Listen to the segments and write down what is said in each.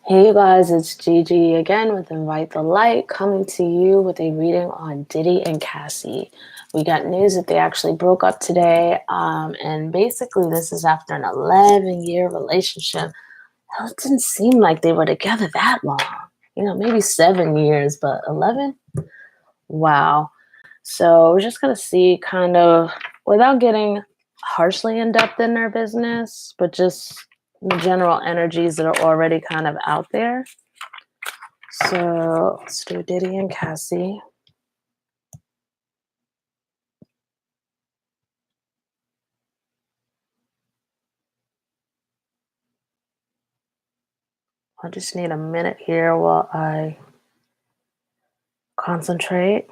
Hey you guys, it's Gigi again with Invite the Light, coming to you with a reading on Diddy and Cassie. We got news that they actually broke up today, and basically this is after an 11-year relationship. Hell, it didn't seem like they were together that long. Maybe 7 years, but 11? Wow. So we're just going to see kind of, without getting harshly in depth in their business, but just the general energies that are already kind of out there. So let's do Diddy and Cassie. I just need a minute here while I concentrate.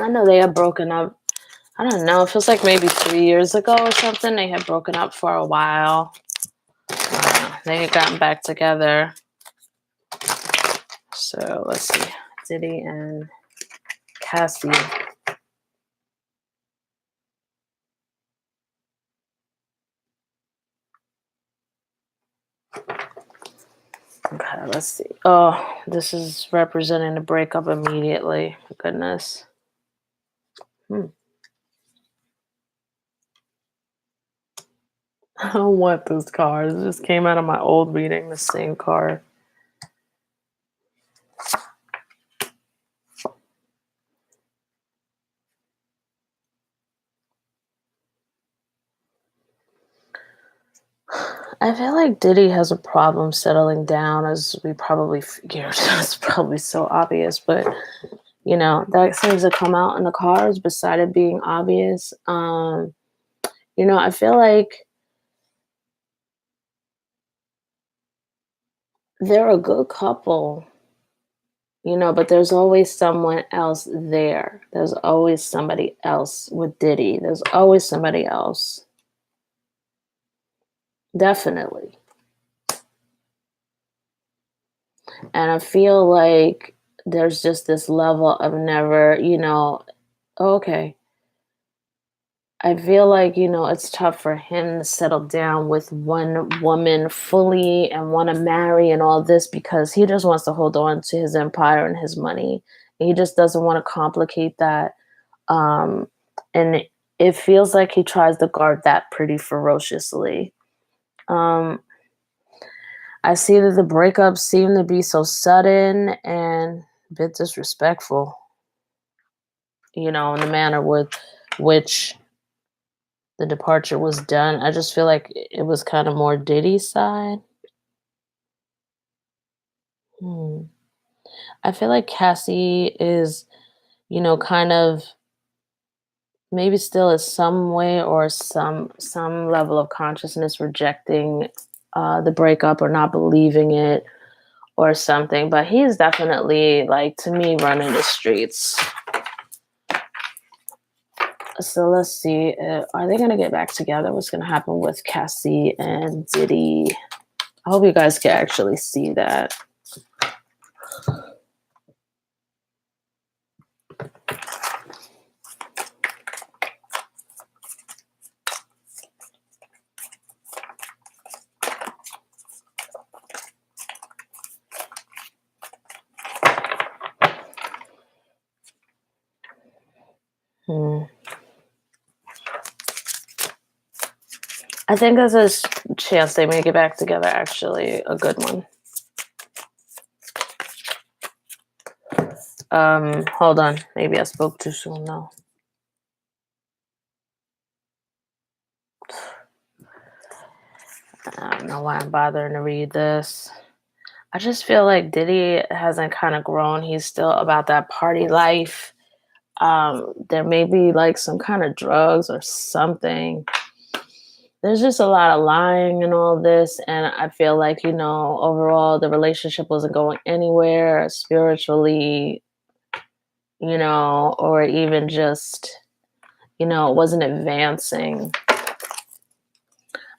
I know they had broken up. I don't know. It feels like maybe 3 years ago or something. They had broken up for a while. They had gotten back together. So let's see. Diddy and Cassie. Okay, let's see. Oh, this is representing the breakup immediately. Goodness. I don't want this card. It just came out of my old reading, the same card. I feel like Diddy has a problem settling down, as we probably figured. It's probably so obvious, but that seems to come out in the cards beside it being obvious. I feel like they're a good couple, but there's always someone else there. There's always somebody else with Diddy. There's always somebody else. Definitely. And I feel like there's just this level of never, okay. I feel like, it's tough for him to settle down with one woman fully and want to marry and all this because he just wants to hold on to his empire and his money. And he just doesn't want to complicate that. And it feels like he tries to guard that pretty ferociously. Um, I see that the breakups seem to be so sudden and a bit disrespectful, in the manner with which the departure was done. I just feel like it was kind of more Diddy's side. I feel like Cassie is, kind of maybe still is some way or some level of consciousness rejecting the breakup or not believing it or something. But he's definitely, like, to me, running the streets. So let's see. Are they going to get back together? What's going to happen with Cassie and Diddy? I hope you guys can actually see that. I think there's a chance they may get back together, actually. A good one. Hold on. Maybe I spoke too soon. No. I don't know why I'm bothering to read this. I just feel like Diddy hasn't kind of grown. He's still about that party life. There may be like some kind of drugs or something. There's just a lot of lying and all this. And I feel like, overall the relationship wasn't going anywhere spiritually, or even just you know, it wasn't advancing.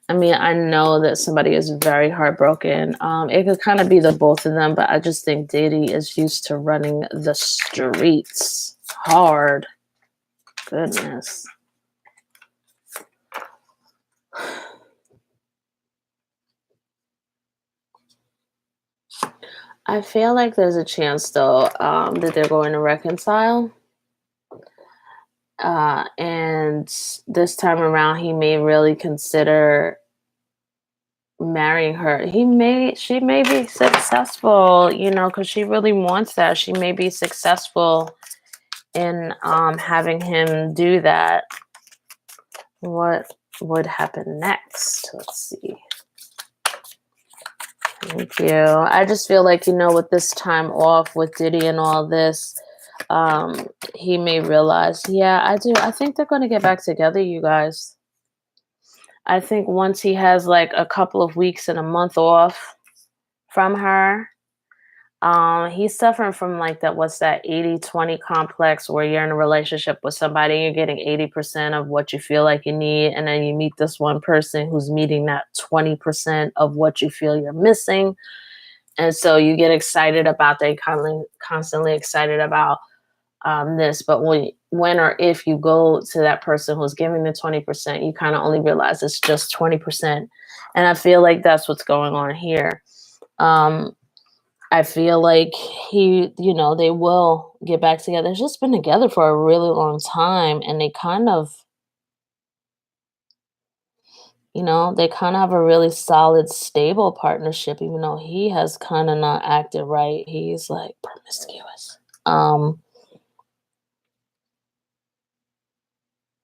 I mean, I know that somebody is very heartbroken. It could kind of be the both of them, but I just think Diddy is used to running the streets hard. Goodness. I feel like there's a chance, though, that they're going to reconcile. And this time around, he may really consider marrying her. She may be successful, you know, because she really wants that. She may be successful in having him do that. What would happen next? Let's see. Thank you. I just feel like, you know, with this time off with Diddy and all this, he may realize, yeah, I do. I think they're going to get back together, you guys. I think once he has like a couple of weeks and a month off from her, he's suffering from like that, what's that 80-20 complex where you're in a relationship with somebody and you're getting 80% of what you feel like you need. And then you meet this one person who's meeting that 20% of what you feel you're missing. And so you get excited about, they constantly excited about this. But when or if you go to that person who's giving the 20%, you kind of only realize it's just 20%. And I feel like that's what's going on here. I feel like you know, they will get back together. They've just been together for a really long time, and they kind of, you know, they kind of have a really solid, stable partnership, even though he has kind of not acted right. He's like promiscuous.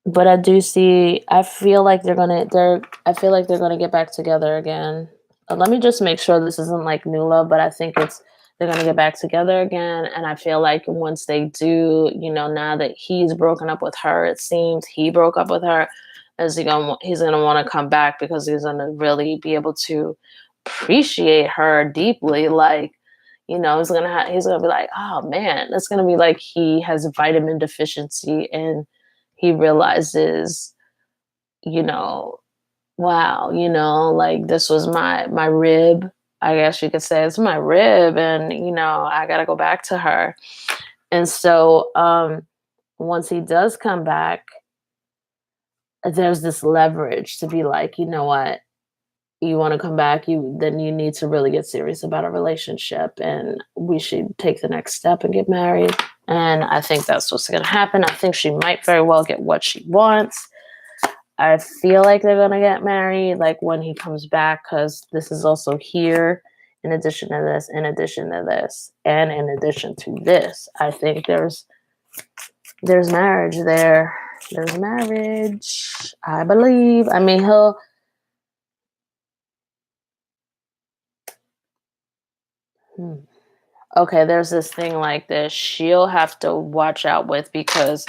But I feel like I feel like they're gonna get back together again. Let me just make sure this isn't like new love, but I think they're gonna get back together again. And I feel like once they do, you know, now that he's broken up with her, it seems he broke up with her, he's gonna want to come back because he's gonna really be able to appreciate her deeply. Like, you know, he's gonna be like, oh man, it's gonna be like he has vitamin deficiency and he realizes, you know, wow, you know, like this was my rib. I guess you could say it's my rib, and you know, I gotta go back to her. And so once he does come back, there's this leverage to be like, you know what, you want to come back, then you need to really get serious about a relationship, and we should take the next step and get married. And I think that's what's going to happen. I think she might very well get what she wants. I feel like they're going to get married like when he comes back, because this is also here in addition to this, in addition to this, and in addition to this. I think there's marriage there. There's marriage, I believe. I mean, okay, there's this thing like this she'll have to watch out with, because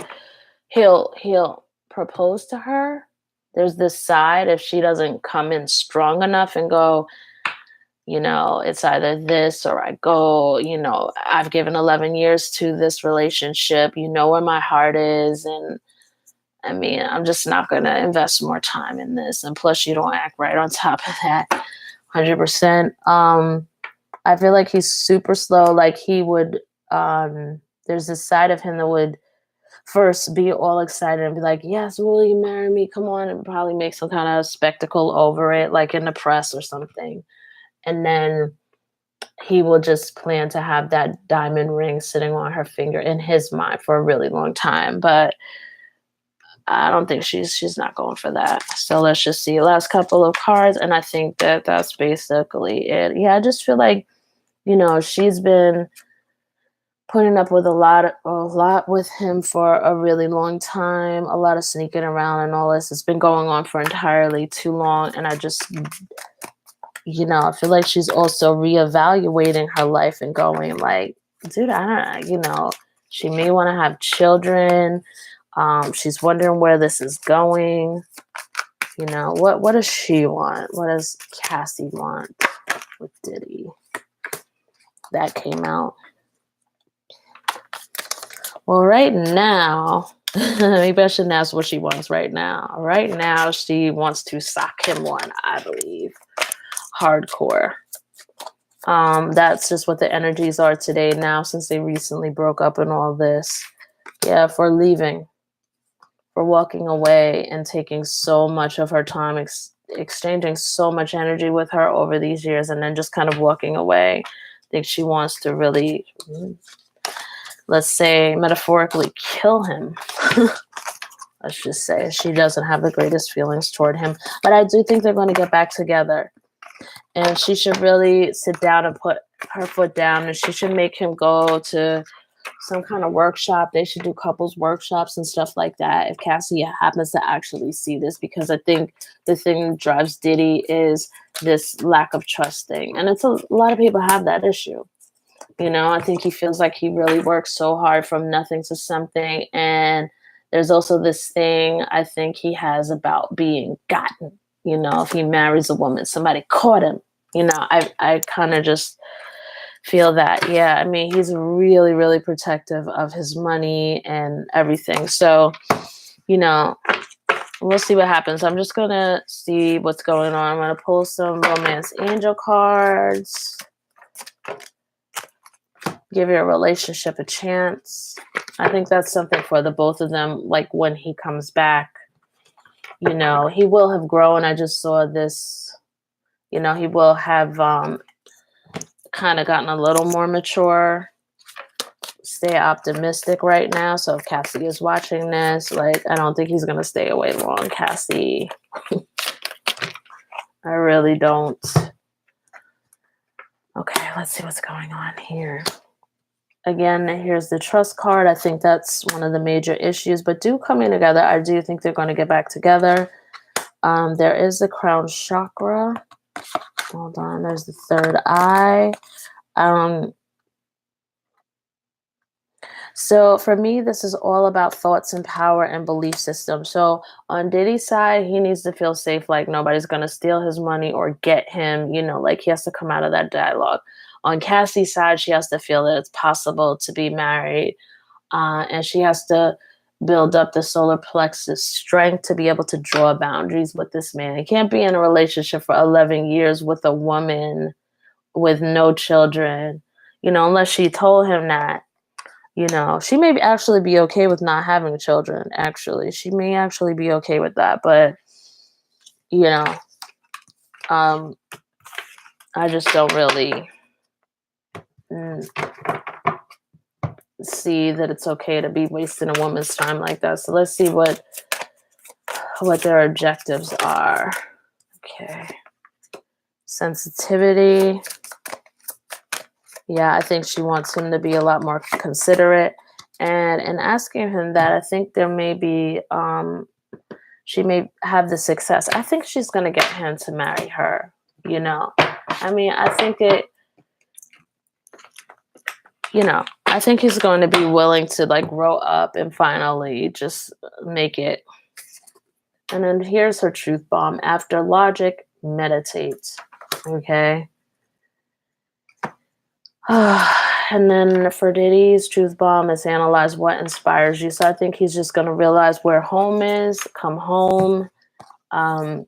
he'll propose to her. There's this side, if she doesn't come in strong enough and go, you know, it's either this or I go, you know, I've given 11 years to this relationship, you know where my heart is, and I mean, I'm just not going to invest more time in this, and plus you don't act right on top of that. 100%. I feel like he's super slow. Like he would, there's this side of him that would first be all excited and be like, yes, will you marry me? Come on. And probably make some kind of spectacle over it, like in the press or something. And then he will just plan to have that diamond ring sitting on her finger in his mind for a really long time. But I don't think she's not going for that. So let's just see last couple of cards. And I think that that's basically it. Yeah, I just feel like, you know, she's been putting up with a lot with him for a really long time, a lot of sneaking around and all this. It's been going on for entirely too long. And I just, you know, I feel like she's also reevaluating her life and going like, dude, I don't, you know, she may want to have children. She's wondering where this is going. You know, what does she want? What does Cassie want with Diddy? That came out. Well, right now, Maybe I shouldn't ask what she wants right now. Right now, she wants to sock him one, I believe. Hardcore. That's just what the energies are today now, since they recently broke up and all this. Yeah, for leaving, for walking away and taking so much of her time, exchanging so much energy with her over these years, and then just kind of walking away. I think she wants to really, let's say, metaphorically kill him. Let's just say she doesn't have the greatest feelings toward him. But I do think they're going to get back together. And she should really sit down and put her foot down, and she should make him go to some kind of workshop. They should do couples workshops and stuff like that if Cassie happens to actually see this, because I think the thing that drives Diddy is this lack of trust thing. And it's a lot of people have that issue. You know, I think he feels like he really works so hard from nothing to something. And there's also this thing I think he has about being gotten. You know, if he marries a woman, somebody caught him. You know, I kind of just feel that. Yeah, I mean, he's really, really protective of his money and everything. So, you know, we'll see what happens. I'm just going to see what's going on. I'm going to pull some romance angel cards. Give your relationship a chance. I think that's something for the both of them. Like when he comes back, you know, he will have grown. I just saw this. You know, he will have kind of gotten a little more mature. Stay optimistic right now. So if Cassie is watching this, like, I don't think he's going to stay away long, Cassie. I really don't. Okay, let's see what's going on here. Again, here's the trust card. I think that's one of the major issues, but do coming together. I do think they're going to get back together. There is the crown chakra. Hold on, there's the third eye. So for me, this is all about thoughts and power and belief system. So on Diddy's side, he needs to feel safe, like nobody's going to steal his money or get him, you know, like he has to come out of that dialogue. On Cassie's side, she has to feel that it's possible to be married, and she has to build up the solar plexus strength to be able to draw boundaries with this man. He can't be in a relationship for 11 years with a woman with no children, you know, unless she told him that. You know, she may actually be okay with not having children, actually. She may actually be okay with that. But, you know, I just don't really see that it's okay to be wasting a woman's time like that. So let's see what their objectives are. Okay. Sensitivity. Yeah, I think she wants him to be a lot more considerate. And in asking him that, I think there may be, she may have the success. I think she's going to get him to marry her, you know. I mean, I think I think he's going to be willing to like grow up and finally just make it. And then here's her truth bomb. After logic, meditate. Okay. And then for Diddy's truth bomb is analyze what inspires you. So I think he's just going to realize where home is, come home. And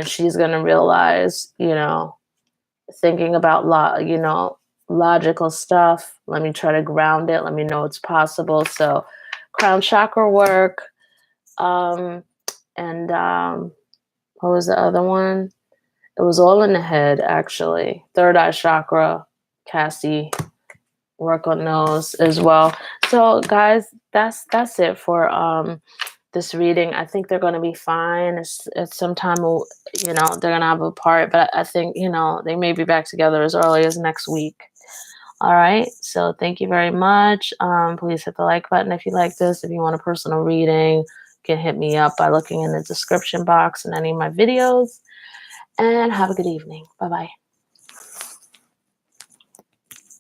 she's going to realize, you know, thinking about, logical stuff. Let me try to ground it. Let me know it's possible. So crown chakra work. And what was the other one? It was all in the head, actually. Third eye chakra. Cassie, work on those as well. So guys, that's it for this reading. I think they're going to be fine. It's sometime, you know, they're going to have a part, but I think, you know, they may be back together as early as next week. All right. So thank you very much. Please hit the like button if you like this. If you want a personal reading, you can hit me up by looking in the description box in any of my videos. And have a good evening. Bye-bye.